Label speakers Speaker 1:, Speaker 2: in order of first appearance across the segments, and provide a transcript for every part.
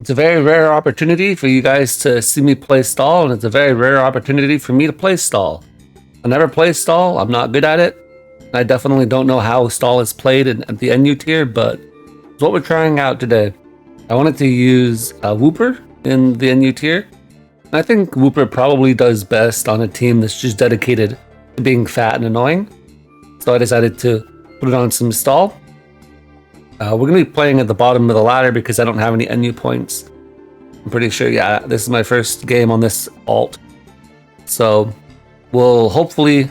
Speaker 1: It's a very rare opportunity for you guys to see me play stall, and it's a very rare opportunity for me to play stall. I never play stall, I'm not good at it. I definitely don't know how stall is played at the NU tier, but it's what we're trying out today. I wanted to use Wooper in the NU tier. And I think Wooper probably does best on a team that's just dedicated to being fat and annoying. So I decided to put it on some stall. We're going to be playing at the bottom of the ladder because I don't have any NU points. I'm pretty sure, yeah, this is my first game on this alt. So we'll hopefully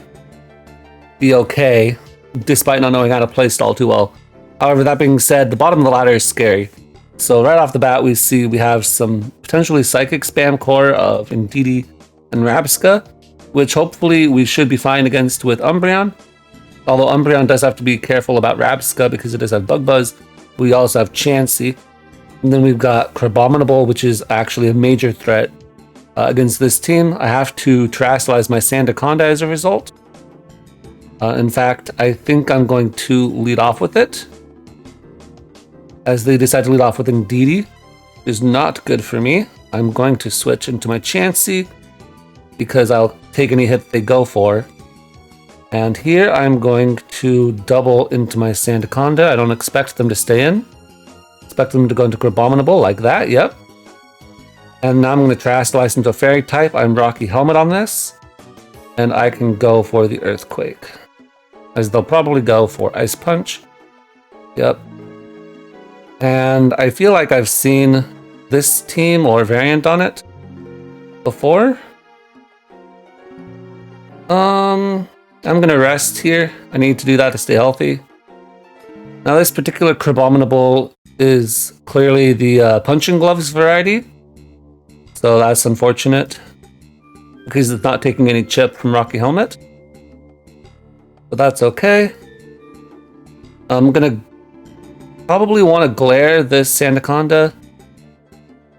Speaker 1: be okay, despite not knowing how to play stall too well. However, that being said, the bottom of the ladder is scary. So right off the bat, we see we have some potentially psychic spam core of Indeedee and Rabsca, which hopefully we should be fine against with Umbreon. Although Umbreon does have to be careful about Rabsca because it does have Bug Buzz. We also have Chansey. And then we've got Crabominable, which is actually a major threat against this team. I have to Terrasilize my Sandaconda as a result. In fact, I think I'm going to lead off with it, as they decide to lead off with Indeedee. Is not good for me. I'm going to switch into my Chansey because I'll take any hit they go for. And here I'm going to double into my Sandaconda. I don't expect them to stay in. Expect them to go into Crabominable like that, yep. And now I'm going to Terrasilize into a Fairy type. I'm Rocky Helmet on this. And I can go for the Earthquake, as they'll probably go for Ice Punch. Yep. And I feel like I've seen this team or variant on it before. I'm gonna rest here. I need to do that to stay healthy. Now this particular Crabominable is clearly the Punching Gloves variety. So that's unfortunate, because it's not taking any chip from Rocky Helmet. But that's okay. I'm gonna probably want to glare this Sandaconda.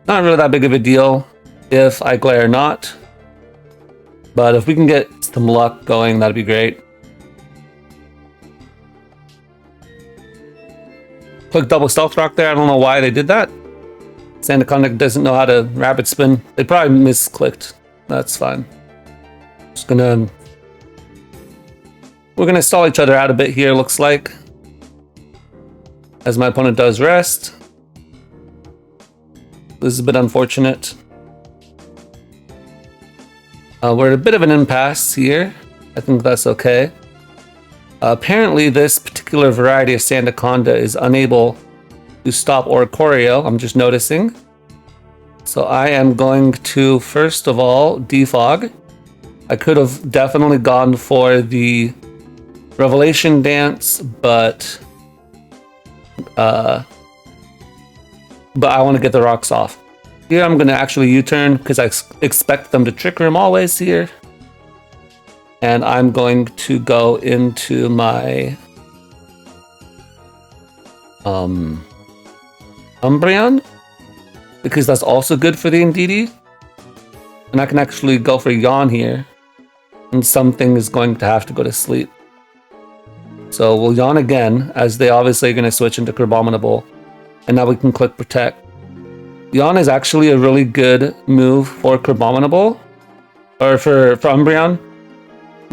Speaker 1: Not really that big of a deal if I glare or not. But if we can get some luck going, that'd be great. Quick double Stealth Rock there. I don't know why they did that. Sandaconda doesn't know how to Rapid Spin. They probably misclicked. That's fine. We're gonna stall each other out a bit here, looks like, as my opponent does rest. This is a bit unfortunate. We're at a bit of an impasse here. I think that's okay. Apparently this particular variety of Sandaconda is unable to stop Oricorio. I'm just noticing. So I am going to, first of all, defog. I could have definitely gone for the Revelation Dance, but I want to get the rocks off. Here I'm going to actually U-turn because I expect them to Trick Room always here. And I'm going to go into my Umbreon, because that's also good for the Indeedee. And I can actually go for Yawn here, and something is going to have to go to sleep. So we'll Yawn again, as they obviously are going to switch into Crabominable. And now we can click Protect. Yawn is actually a really good move for Crabominable, or for Umbreon,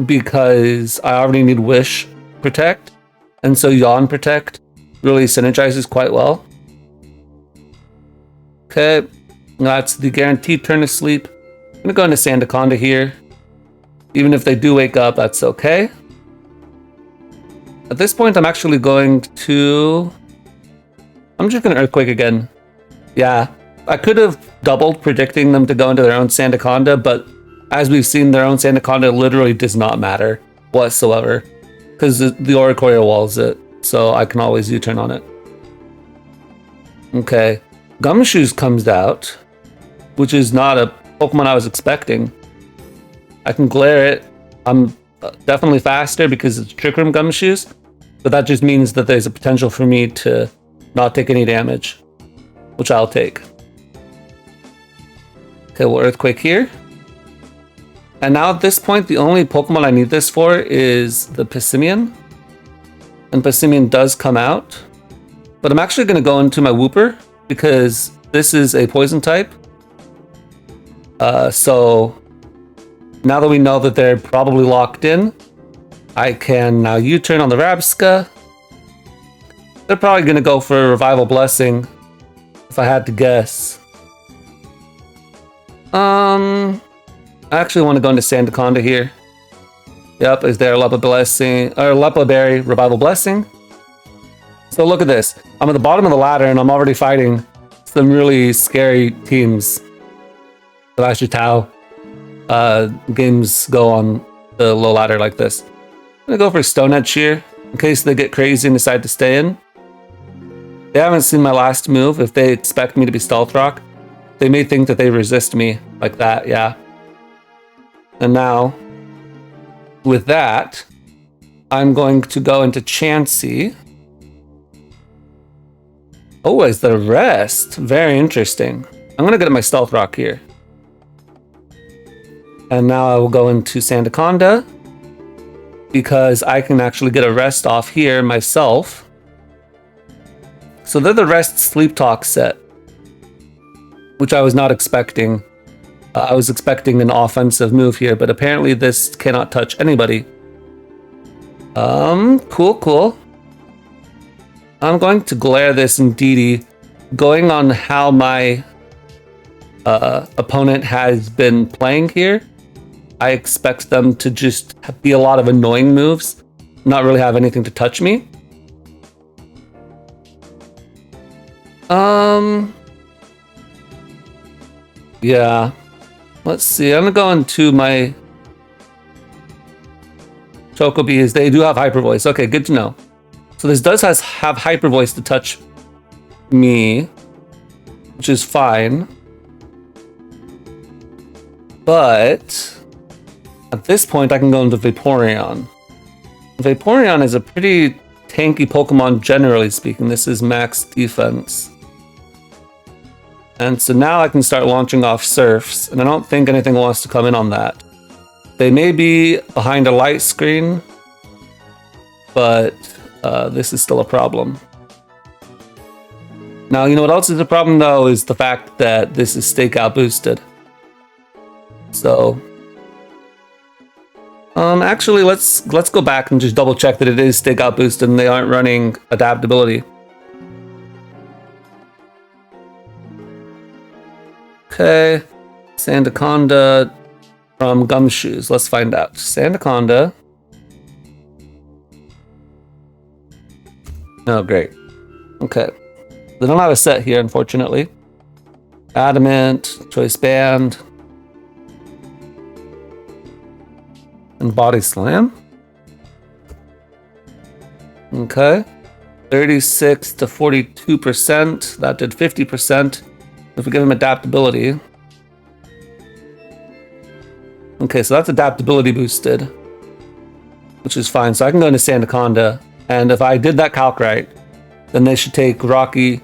Speaker 1: because I already need Wish Protect, and so Yawn Protect really synergizes quite well. Okay, that's the guaranteed turn to sleep. I'm gonna go into Sandaconda here. Even if they do wake up, that's okay. At this point, I'm actually going to... I'm just gonna Earthquake again. Yeah, I could have doubled predicting them to go into their own Sandaconda, but as we've seen, their own Sandaconda literally does not matter whatsoever, because the Oricorio walls it, so I can always U-turn on it. Okay, Gumshoes comes out, which is not a Pokemon I was expecting. I can glare it. I'm definitely faster because it's Trick Room Gumshoes, but that just means that there's a potential for me to not take any damage, which I'll take. Okay, we'll Earthquake here. And now at this point, the only Pokemon I need this for is the Pissimian. And Pissimian does come out. But I'm actually going to go into my Wooper, because this is a poison type. So now that we know that they're probably locked in, I can now U-turn on the Rabsca. They're probably going to go for Revival Blessing, if I had to guess. I actually want to go into Sandaconda here. Yep, is there Lepa Blessing or Lepa Berry Revival Blessing? So look at this. I'm at the bottom of the ladder and I'm already fighting some really scary teams. That's just how games go on the low ladder like this. I'm gonna go for Stone Edge here in case they get crazy and decide to stay in. They haven't seen my last move. If they expect me to be Stealth Rock, they may think that they resist me like that, yeah. And now, with that, I'm going to go into Chansey. Oh, is the rest? Very interesting. I'm gonna get my Stealth Rock here. And now I will go into Sandaconda, because I can actually get a rest off here myself. So they're the rest Sleep Talk set, which I was not expecting. I was expecting an offensive move here, but apparently this cannot touch anybody. Cool. I'm going to glare this in DD, going on how my opponent has been playing here. I expect them to just be a lot of annoying moves, not really have anything to touch me. Yeah. Let's see. I'm gonna go into my Chocobis. They do have Hyper Voice. Okay, good to know. So this does have Hyper Voice to touch me, which is fine. But at this point, I can go into Vaporeon. Vaporeon is a pretty tanky Pokemon, generally speaking. This is max defense. And so now I can start launching off Surfs, and I don't think anything wants to come in on that. They may be behind a light screen, but this is still a problem. Now, you know what else is a problem, though, is the fact that this is Stakeout boosted. So actually, let's go back and just double check that it is Stakeout boosted and they aren't running Adaptability. Okay, Sandaconda from Gumshoes. Let's find out. Sandaconda. Oh, great. Okay. They don't have a set here, unfortunately. Adamant, Choice Band, and Body Slam. Okay. 36 to 42%. That did 50%. If we give him Adaptability. Okay, so that's Adaptability boosted, which is fine. So I can go into Sandaconda, and if I did that calc right, then they should take Rocky.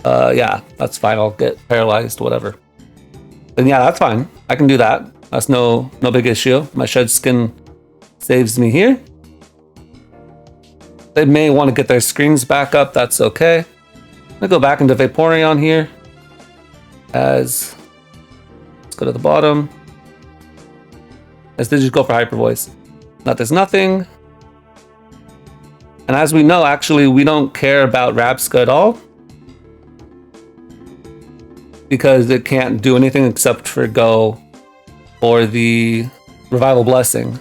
Speaker 1: Yeah, that's fine. I'll get paralyzed, whatever. Then yeah, that's fine. I can do that. That's no big issue. My Shed Skin saves me here. They may want to get their screens back up. That's okay. I'm gonna go back into Vaporeon here. Let's go to the bottom. As they just go for Hyper Voice. That does nothing. And as we know, actually, we don't care about Rabsca at all, because it can't do anything except for go for the Revival Blessing.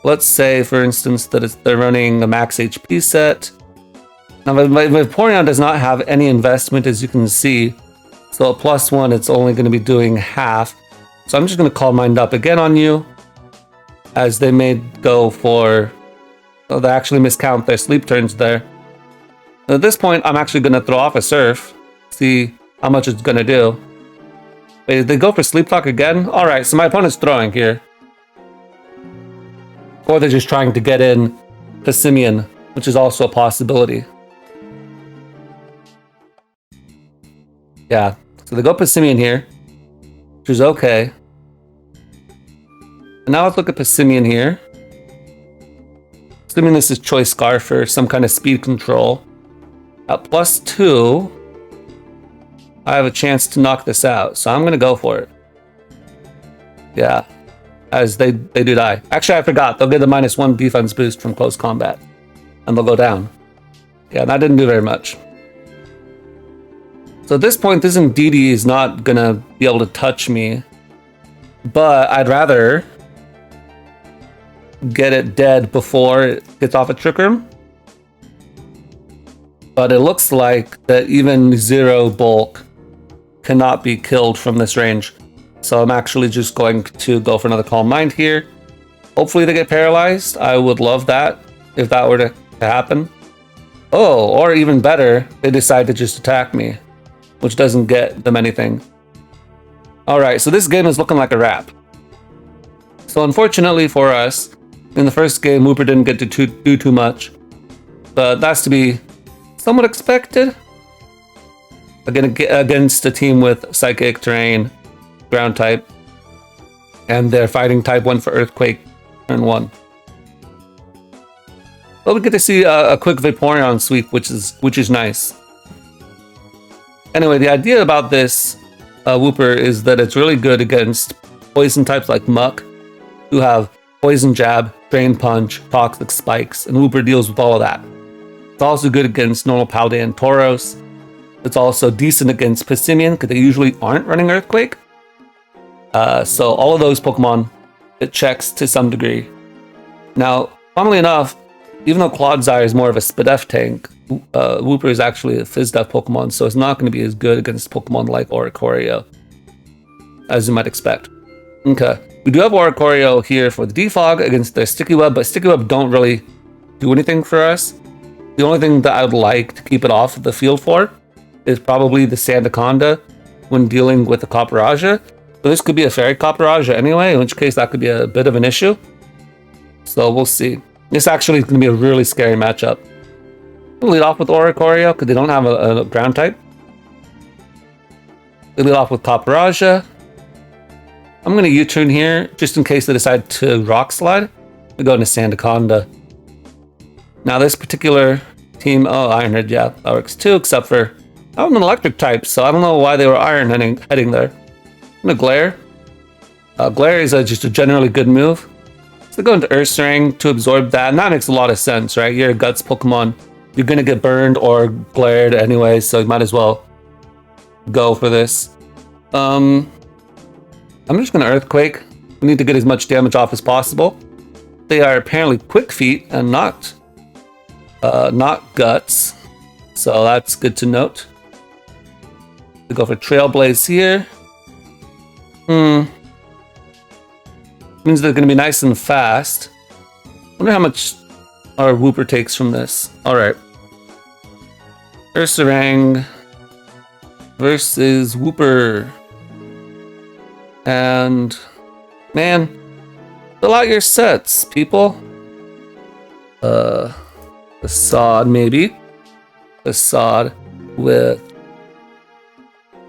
Speaker 1: Let's say, for instance, that they're running a max HP set. Now, my Vaporeon does not have any investment, as you can see. So at +1, it's only going to be doing half. So I'm just going to call Mind Up again on you, as they may go for... Oh, they actually miscount their sleep turns there. At this point, I'm actually going to throw off a Surf, see how much it's going to do. Wait, they go for Sleep Talk again? Alright, so my opponent's throwing here. Or they're just trying to get in Passimian, which is also a possibility. Yeah, so they go Passimian here, which is okay. And now let's look at Passimian here. Assuming this is Choice Scarf for some kind of speed control. At +2, I have a chance to knock this out, so I'm gonna go for it. Yeah, as they do die. Actually, I forgot. They'll get the -1 defense boost from close combat, and they'll go down. Yeah, that didn't do very much. So at this point, this Ndidi is not gonna be able to touch me, but I'd rather get it dead before it gets off a Trick Room. But it looks like that even 0 bulk cannot be killed from this range. So I'm actually just going to go for another Calm Mind here. Hopefully they get paralyzed. I would love that if that were to happen. Oh, or even better, they decide to just attack me, which doesn't get them anything. Alright, so this game is looking like a wrap. So unfortunately for us, in the first game, Wooper didn't get to do too much. But that's to be somewhat expected. Again, against a team with Psychic, Terrain, Ground type, and their Fighting type went for Earthquake turn 1. But we get to see a quick Vaporeon sweep, which is nice. Anyway, the idea about this Wooper is that it's really good against poison types like Muck, who have Poison Jab, Drain Punch, Toxic Spikes, and Wooper deals with all of that. It's also good against normal Paldean Tauros. It's also decent against Pissimian, because they usually aren't running Earthquake. So all of those Pokemon, it checks to some degree. Now, funnily enough, even though Clodsire is more of a Spadef tank, Wooper is actually a Fizdef Pokemon, so it's not going to be as good against Pokemon like Oricorio, as you might expect. Okay, we do have Oricorio here for the Defog against their Sticky Web, but Sticky Web don't really do anything for us. The only thing that I would like to keep it off the field for is probably the Sandaconda when dealing with the Copperajah. So this could be a Fairy Copperajah anyway, in which case that could be a bit of an issue. So we'll see. This actually is going to be a really scary matchup. We'll lead off with Oricorio because they don't have a ground type. We lead off with Copperajah. I'm going to U-turn here just in case they decide to Rock Slide. We go into Sandaconda. Now this particular team, oh, Iron Head, yeah, that works too, except for I'm an electric type, so I don't know why they were Iron heading there. I'm going to Glare. Glare is just a generally good move. So go into Ursaring to absorb that, and that makes a lot of sense, right? You're a Guts Pokemon. You're going to get burned or glared anyway, so you might as well go for this. I'm just going to Earthquake. We need to get as much damage off as possible. They are apparently Quick Feet and not Guts, so that's good to note. We go for Trailblaze here. Means they're going to be nice and fast. Wonder how much our Wooper takes from this. Alright. Ursaring versus Wooper. And man, fill out your sets, people. Facade maybe. Facade with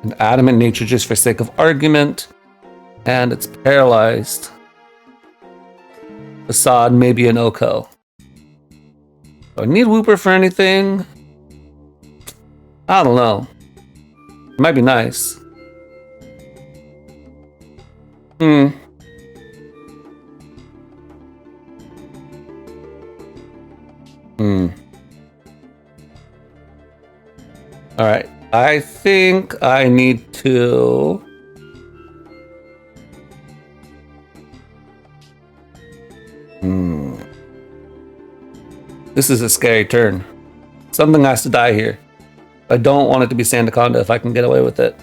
Speaker 1: an Adamant Nature just for sake of argument. And it's paralyzed. Facade, maybe an Oko. Do I need Wooper for anything? I don't know. It might be nice. Alright, I think I need to... This is a scary turn. Something has to die here. I don't want it to be Sandaconda if I can get away with it.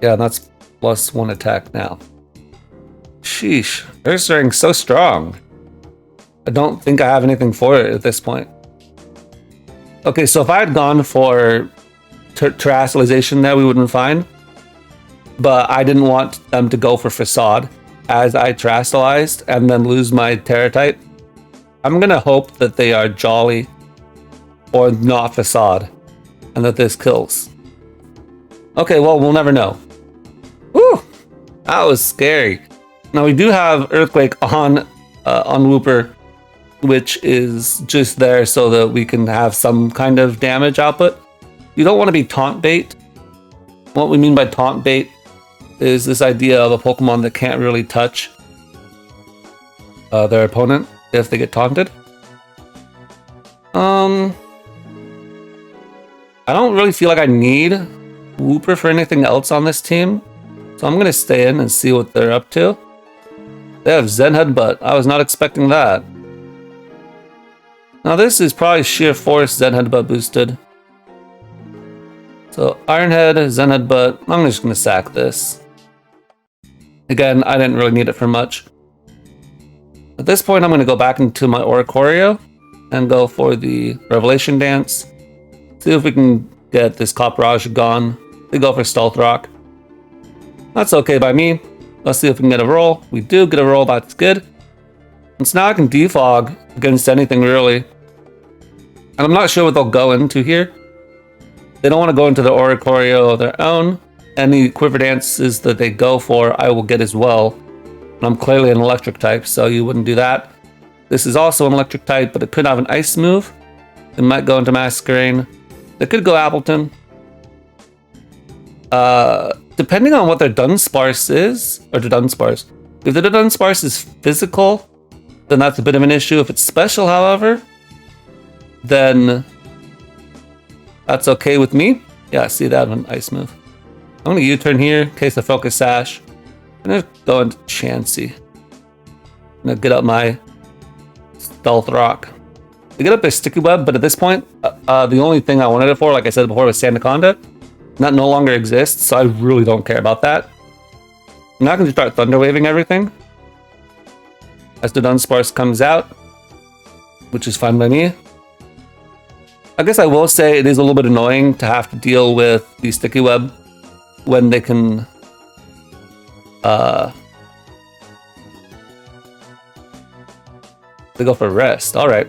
Speaker 1: Yeah, that's +1 attack now. Sheesh. Ursaring's so strong. I don't think I have anything for it at this point. Okay, so if I had gone for Terrestrialization there, we wouldn't be fine. But I didn't want them to go for Facade as I Terrestrialized and then lose my Terra type. I'm gonna hope that they are Jolly or not Facade and that this kills. Okay, well, we'll never know. Woo! That was scary. Now we do have Earthquake on Wooper, which is just there so that we can have some kind of damage output. You don't want to be taunt bait. What we mean by taunt bait is this idea of a Pokemon that can't really touch their opponent if they get taunted. I don't really feel like I need Wooper for anything else on this team, so I'm gonna stay in and see what they're up to. They have Zen Headbutt. I was not expecting that. Now this is probably sheer force Zen Headbutt boosted. So Iron Head, Zen Headbutt. I'm just gonna sack this. Again, I didn't really need it for much. At this point, I'm gonna go back into my Oricorio and go for the Revelation Dance. See if we can get this Copperage gone. They go for Stealth Rock. That's okay by me. Let's see if we can get a roll. We do get a roll, that's good. And so now I can defog against anything really. And I'm not sure what they'll go into here. They don't want to go into the Oricorio of their own. Any Quiver Dances that they go for, I will get as well. And I'm clearly an electric type, so you wouldn't do that. This is also an electric type, but it could have an ice move. It might go into Masquerain. They could go Appleton. Depending on what their Dunsparce is, or the Dunsparce. If the Dunsparce is physical, then that's a bit of an issue. If it's special, however, then that's okay with me. Yeah, I see that one, ice move. I'm gonna U-turn here in case I focus Sash. I'm gonna go into Chansey. I'm gonna get up my Stealth Rock. I get up a Sticky Web, but at this point, the only thing I wanted it for, like I said before, was Sandaconda. That no longer exists, so I really don't care about that. Now I can just start Thunder Waving everything as the Dunsparce comes out, which is fine by me. I guess I will say it is a little bit annoying to have to deal with the Sticky Web when they can they go for rest. Alright.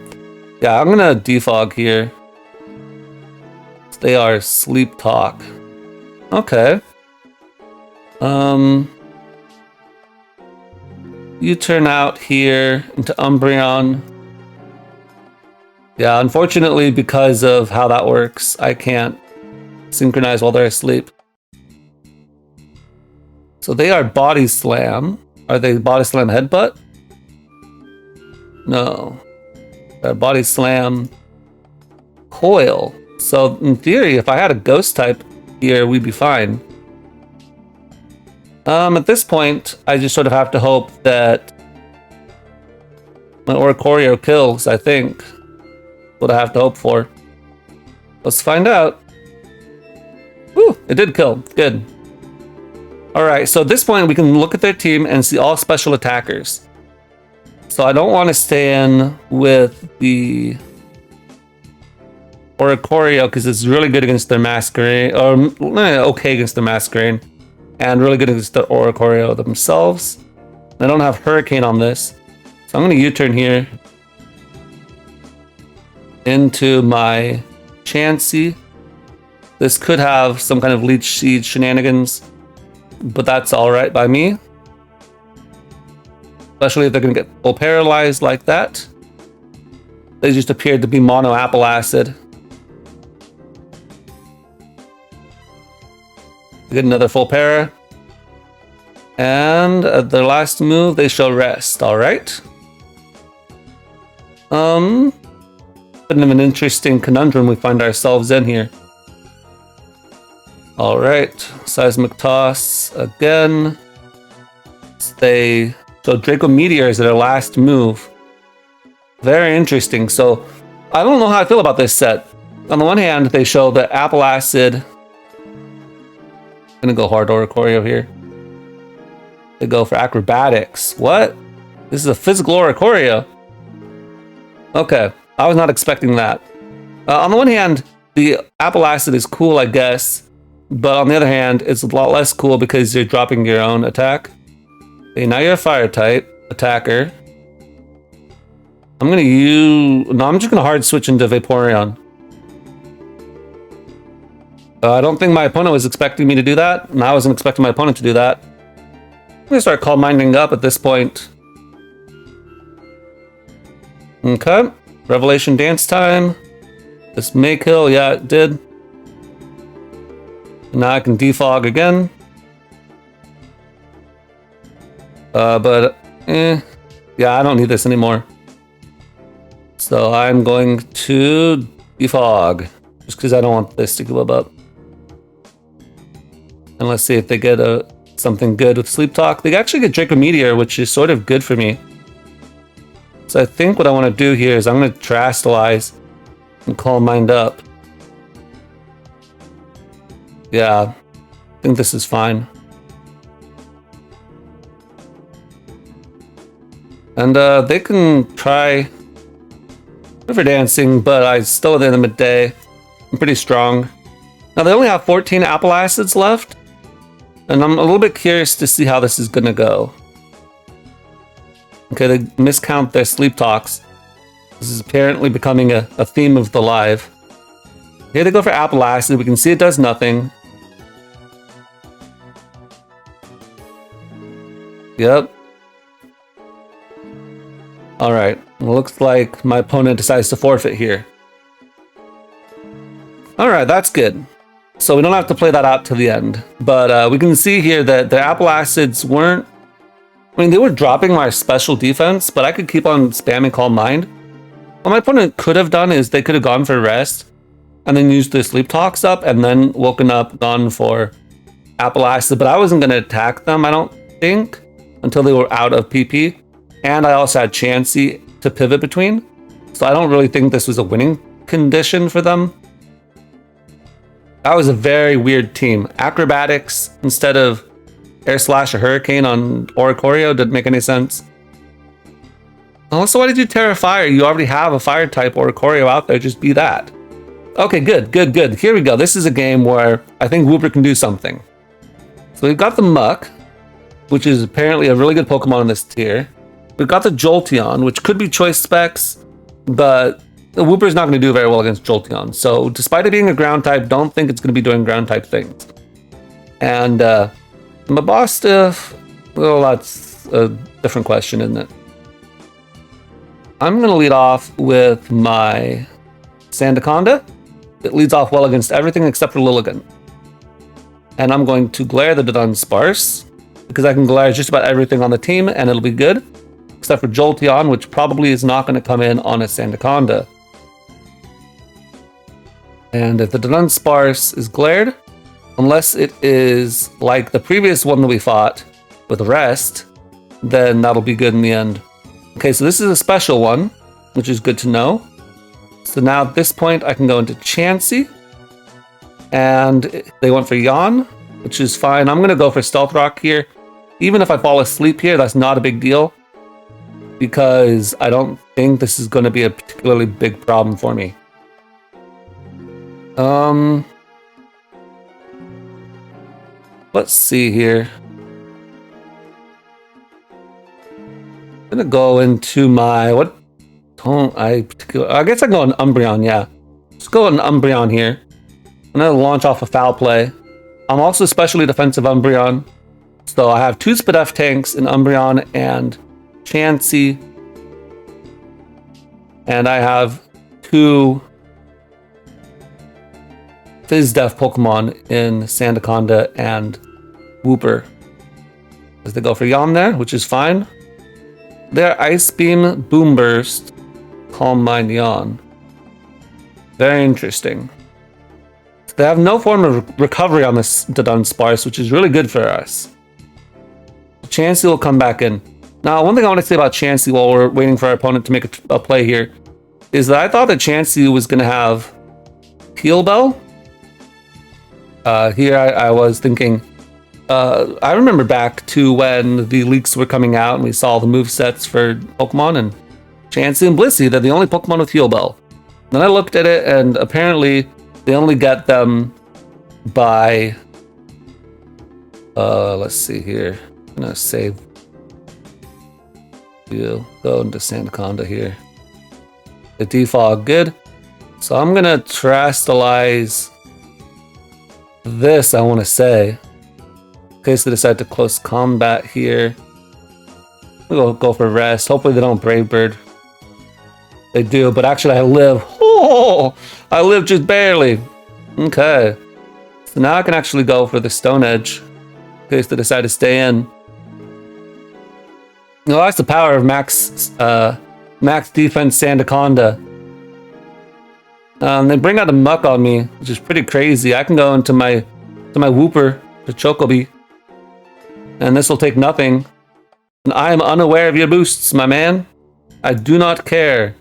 Speaker 1: Yeah, I'm gonna defog here. They are Sleep Talk. Okay. You turn out here into Umbreon. Yeah, unfortunately, because of how that works, I can't synchronize while they're asleep. So they are Body Slam. Are they Body Slam Headbutt? No. They're Body Slam Coil. So in theory, if I had a Ghost type here, we'd be fine. At this point, I just sort of have to hope that my Oricorio kills, I think. What I have to hope for. Let's find out. Woo, it did kill. Good. Alright, so at this point, we can look at their team and see all special attackers. So I don't want to stay in with the Oricorio because it's really good against their Masquerain, or okay against their Masquerain, and really good against the Oricorio themselves. I don't have Hurricane on this, so I'm going to U-turn here into my Chansey. This could have some kind of Leech Seed shenanigans, but that's alright by me. Especially if they're going to get full paralyzed like that. They just appeared to be mono Apple Acid. Get another full para. And at their last move, they shall rest. Alright. Bit of an interesting conundrum we find ourselves in here. Alright. Seismic Toss again. So Draco Meteor is their last move. Very interesting. So I don't know how I feel about this set. On the one hand, they show the Apple Acid. Gonna go hard Oricorio here. They go for Acrobatics. What? This is a physical Oricorio. Okay, I was not expecting that. On the one hand, the Apple Acid is cool, I guess. But on the other hand, it's a lot less cool because you're dropping your own attack. Okay, now you're a Fire type attacker. I'm just gonna hard switch into Vaporeon. I don't think my opponent was expecting me to do that, and I wasn't expecting my opponent to do that. I'm gonna start Calm Minding up at this point. Okay. Revelation dance time. This may kill. Yeah, it did. Now I can defog again. Yeah, I don't need this anymore. So I'm going to defog, just because I don't want this to go up. And let's see if they get something good with Sleep Talk. They actually get Draco Meteor, which is sort of good for me. So I think what I want to do here is I'm going to Terastallize and Calm Mind up. Yeah, I think this is fine. And they can try River Dancing, but I still at the end of the day, I'm pretty strong. Now they only have 14 Apple Acids left, and I'm a little bit curious to see how this is gonna go. Okay, they miscount their Sleep Talks. This is apparently becoming a theme of the live. Here they go for Apple Acid. We can see it does nothing. Yep. Alright, looks like my opponent decides to forfeit here. Alright, that's good. So we don't have to play that out to the end. But we can see here that the Apple Acids weren't... I mean, they were dropping my special defense, but I could keep on spamming Calm Mind. What my opponent could have done is they could have gone for Rest, and then used their Sleep Talks up, and then woken up, gone for Apple Acid. But I wasn't going to attack them, I don't think, until they were out of PP. And I also had Chansey to pivot between. So I don't really think this was a winning condition for them. That was a very weird team. Acrobatics instead of Air Slash or Hurricane on Oricorio didn't make any sense. Also, why did you Terra Fire? You already have a Fire type Oricorio out there. Just be that. Okay, good. Here we go. This is a game where I think Wooper can do something. So we've got the Muck, which is apparently a really good Pokemon in this tier. We've got the Jolteon, which could be choice specs, but the Wooper's not going to do very well against Jolteon. So despite it being a ground type, don't think it's going to be doing ground type things. And Mabostiff, well, that's a different question, isn't it? I'm going to lead off with my Sandaconda. It leads off well against everything except for Lilligant. And I'm going to Glare the Dunsparce, because I can Glare just about everything on the team and it'll be good. Except for Jolteon, which probably is not going to come in on a Sandaconda. And if the Dunsparce is glared, unless it is like the previous one that we fought with Rest, then that'll be good in the end. Okay, so this is a special one, which is good to know. So now at this point, I can go into Chansey. And they went for Yawn, which is fine. I'm going to go for Stealth Rock here. Even if I fall asleep here, that's not a big deal, because I don't think this is going to be a particularly big problem for me. Let's see here. I'm going to go into my... I guess I can go on Umbreon, yeah. Let's go on Umbreon here. I'm going to launch off a Foul Play. I'm also specially defensive Umbreon. So I have 2 Spadef tanks in Umbreon and Chansey, and I have 2 Fizz-Def Pokemon in Sandaconda and Wooper. As they go for Yawn there, which is fine. They're Ice Beam, Boom Burst, Calm Mind, Yawn. Very interesting. They have no form of recovery on this Dunsparce, which is really good for us. Chansey will come back in. Now, one thing I want to say about Chansey while we're waiting for our opponent to make a play here is that I thought that Chansey was going to have Heal Bell. Here I was thinking, I remember back to when the leaks were coming out and we saw the movesets for Pokemon, and Chansey and Blissey, they're the only Pokemon with Heal Bell. Then I looked at it, and apparently they only get them by... let's see here. I'm going to save... We'll go into Sandaconda here. The defog, good. So I'm gonna Terastallize this, I want to say. In case they decide to close combat here. We'll go for Rest. Hopefully they don't Brave Bird. They do, but actually I live. Oh, I live just barely. Okay. So now I can actually go for the Stone Edge in case they decide to stay in. You know, that's the power of max defense Sandaconda. They bring out a muck on me, which is pretty crazy. I can go into my Wooper, the Chocobi, and this will take nothing. And I am unaware of your boosts, my man. I do not care.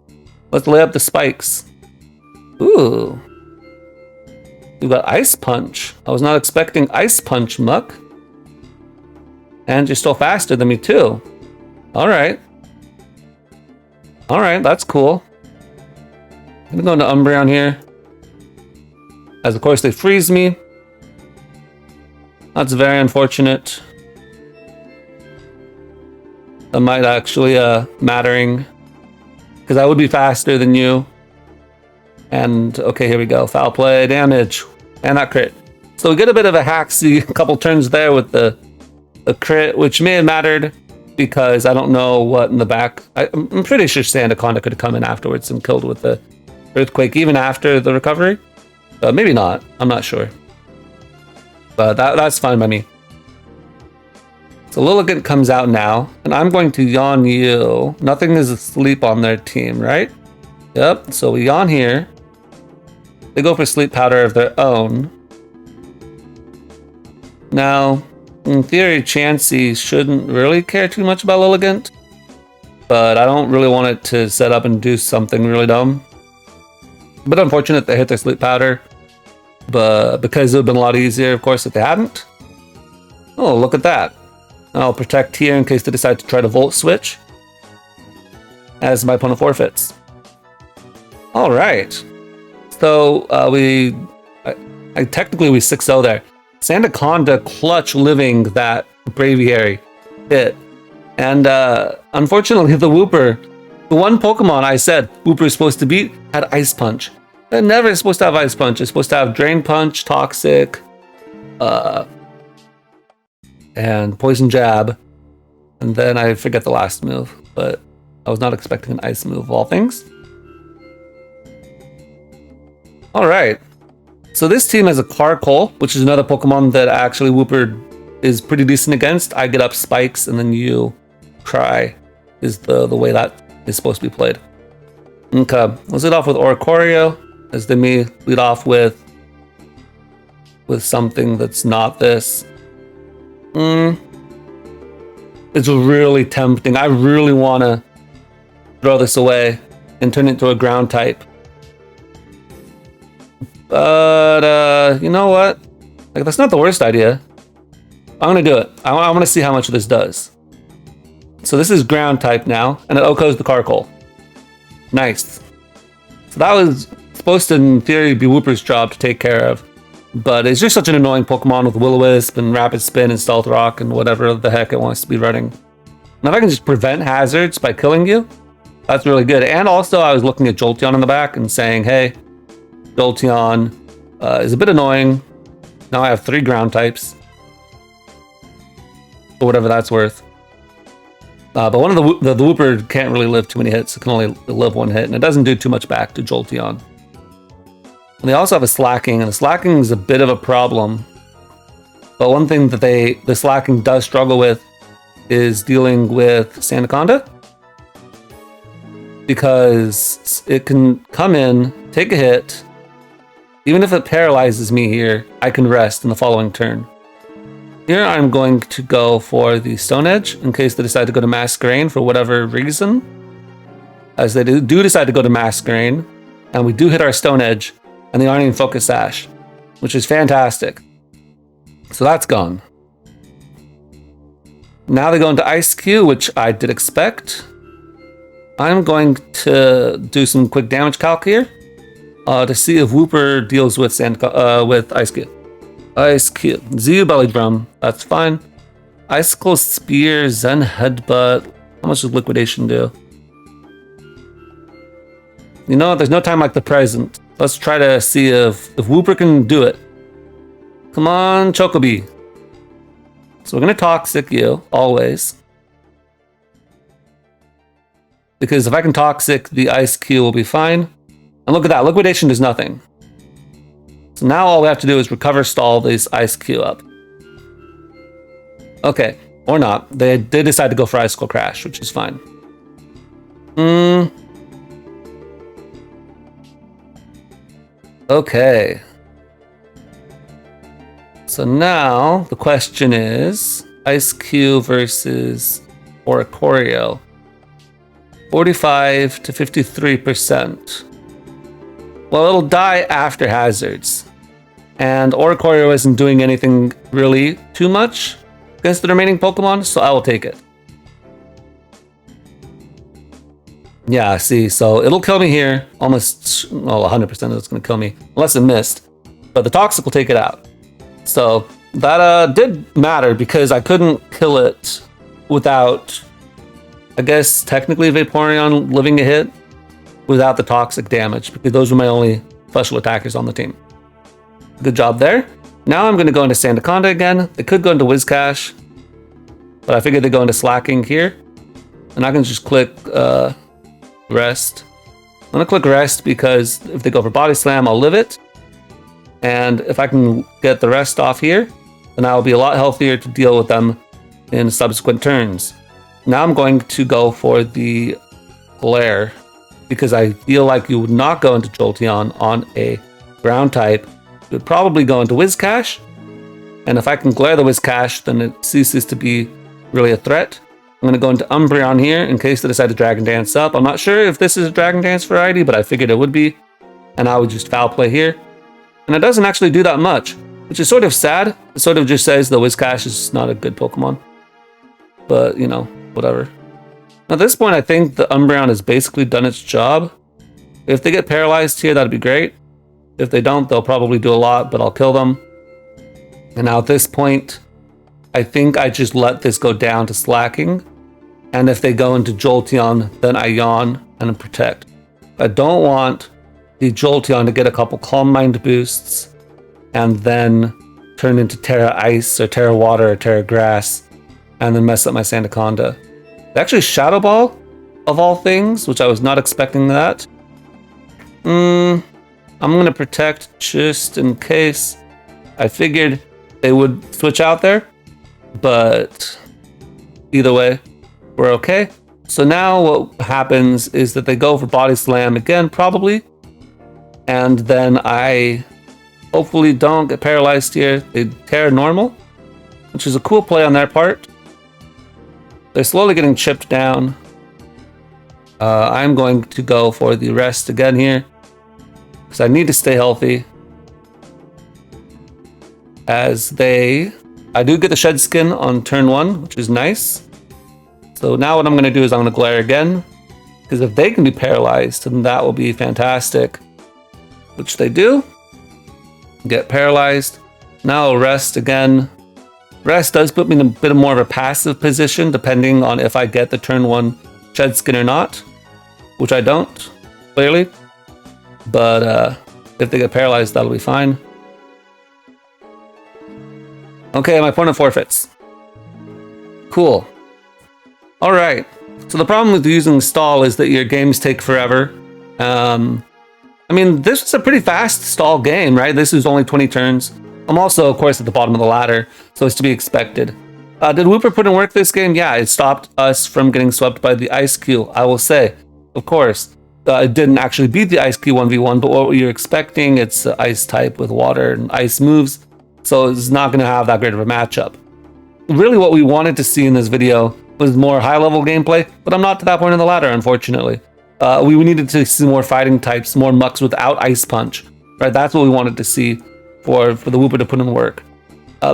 Speaker 1: Let's lay up the spikes. Ooh. You got Ice Punch. I was not expecting Ice Punch, Muck. And you're still faster than me, too. Alright. Alright, that's cool. I'm gonna go into Umbreon here. As of course they freeze me. That's very unfortunate. That might actually mattering. Because I would be faster than you. And okay, here we go. Foul play, damage. And that crit. So we get a bit of a hacksy couple turns there with the crit, which may have mattered because I don't know what in the back. I'm pretty sure Sandaconda could have come in afterwards and killed with the Earthquake even after the recovery. Maybe not. I'm not sure. But that's fine by me. So Lilligant comes out now, and I'm going to yawn you. Nothing is asleep on their team, right? Yep, so we yawn here. They go for sleep powder of their own. Now, in theory, Chansey shouldn't really care too much about Lilligant, but I don't really want it to set up and do something really dumb. But unfortunate they hit their sleep powder, but because it would have been a lot easier, of course, if they hadn't. Oh, look at that. I'll protect here in case they decide to try to Volt Switch, as my opponent forfeits. Alright. So, technically we 6-0 there. Sandaconda clutch living that Braviary hit. And unfortunately the Wooper, the one Pokemon I said Wooper is supposed to beat, had Ice Punch. They're never supposed to have Ice Punch. It's supposed to have Drain Punch, Toxic, and Poison Jab. And then I forget the last move, but I was not expecting an Ice move of all things. Alright. So this team has a Carkol, which is another Pokemon that actually Wooper is pretty decent against. I get up spikes and then you try is the way that is supposed to be played. Okay, let's lead off with Oricorio, as they may lead off with something that's not this. It's really tempting. I really want to throw this away and turn it into a ground type. But, you know what? Like, that's not the worst idea. I'm going to do it. I want to see how much this does. So this is ground type now, and it OHKOs the Carkol. Nice. So that was supposed to, in theory, be Wooper's job to take care of. But it's just such an annoying Pokemon with Will-O-Wisp and Rapid Spin and Stealth Rock and whatever the heck it wants to be running. Now if I can just prevent hazards by killing you, that's really good. And also I was looking at Jolteon in the back and saying, hey, Jolteon is a bit annoying. Now I have 3 ground types. Or whatever that's worth. But one of the Wooper can't really live too many hits. It can only live 1 hit, and it doesn't do too much back to Jolteon. And they also have a Slacking, and the Slacking is a bit of a problem. But one thing that the Slacking does struggle with is dealing with Sandaconda. Because it can come in, take a hit. Even if it paralyzes me here, I can rest in the following turn. Here I'm going to go for the Stone Edge in case they decide to go to Masquerain for whatever reason. As they do decide to go to Masquerain, and we do hit our Stone Edge, and they aren't even Focus Sash, which is fantastic. So that's gone. Now they go into Ice Cube, which I did expect. I'm going to do some quick damage calc here to see if Wooper deals with Ice Cube. Ice Cube. Zeo Belly Drum. That's fine. Icicle Spear, Zen Headbutt. How much does Liquidation do? You know, there's no time like the present. Let's try to see if Wooper can do it. Come on, Chocobi. So we're going to Toxic you, always. because if I can Toxic, the Ice Q will be fine. And look at that, Liquidation does nothing. So now all we have to do is recover stall this Ice Q up. Okay, or not. They did decide to go for Icicle Crash, which is fine. Okay. So now the question is Ice Q versus Oricorio. 45 to 53%. Well, it'll die after hazards. And Oricorio isn't doing anything really too much against the remaining Pokemon, so I will take it. Yeah, see, so it'll kill me here. Almost, well, 100% it's going to kill me, unless it missed. But the Toxic will take it out. So that did matter because I couldn't kill it without, I guess, technically Vaporeon living a hit without the Toxic damage, because those were my only special attackers on the team. Good job there. Now I'm going to go into Sandaconda again. They could go into Whiscash, but I figured they go into Slacking here. And I can just click Rest. I'm going to click Rest because if they go for Body Slam, I'll live it. And if I can get the rest off here, then I'll be a lot healthier to deal with them in subsequent turns. Now I'm going to go for the Glare, because I feel like you would not go into Jolteon on a ground type. You would probably go into Whiscash. And if I can Glare the Whiscash, then it ceases to be really a threat. I'm going to go into Umbreon here in case they decide to Dragon Dance up. I'm not sure if this is a Dragon Dance variety, but I figured it would be. And I would just Foul Play here. And it doesn't actually do that much, which is sort of sad. It sort of just says the Whiscash is not a good Pokemon. But, you know, whatever. At this point, I think the Umbreon has basically done its job. If they get paralyzed here, that'd be great. If they don't, they'll probably do a lot, but I'll kill them. And now at this point, I think I just let this go down to Slacking. And if they go into Jolteon, then I Yawn and Protect. I don't want the Jolteon to get a couple Calm Mind boosts and then turn into Terra Ice or Terra Water or Terra Grass and then mess up my Sandaconda. Actually, Shadow Ball, of all things, which I was not expecting that. I'm going to Protect just in case. I figured they would switch out there, but either way, we're okay. So now what happens is that they go for Body Slam again, probably. And then I hopefully don't get paralyzed here. They Terra Normal, which is a cool play on their part. They're slowly getting chipped down. I'm going to go for the Rest again here, because I need to stay healthy. I do get the Shed Skin on turn 1, which is nice. So now what I'm going to do is I'm going to Glare again, because if they can be paralyzed, then that will be fantastic. Which they do. Get paralyzed. Now I'll Rest again. Rest does put me in a bit more of a passive position, depending on if I get the turn 1 Shed Skin or not, which I don't, clearly. But if they get paralyzed, that'll be fine. Okay, my opponent forfeits. Cool. Alright, so the problem with using Stall is that your games take forever. I mean, this is a pretty fast Stall game, right? This is only 20 turns. I'm also, of course, at the bottom of the ladder, so it's to be expected. Did Wooper put in work this game? Yeah, it stopped us from getting swept by the Ice Q, I will say. Of course, it didn't actually beat the Ice Q 1v1, but what you're expecting, it's Ice type with water and ice moves, so it's not going to have that great of a matchup. Really what we wanted to see in this video was more high-level gameplay, but I'm not to that point in the ladder, unfortunately. We needed to see more fighting types, more mucks without Ice Punch, right? That's what we wanted to see for the Wooper to put in work.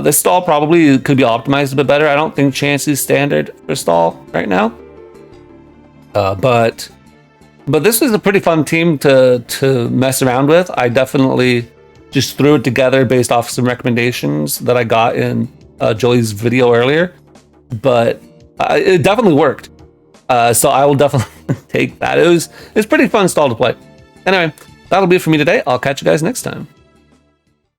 Speaker 1: This Stall probably could be optimized a bit better. I don't think Chansey's standard for Stall right now. But this was a pretty fun team to mess around with. I definitely just threw it together based off some recommendations that I got in Joey's video earlier. But it definitely worked. So I will definitely take that. It was pretty fun Stall to play. Anyway, that'll be it for me today. I'll catch you guys next time.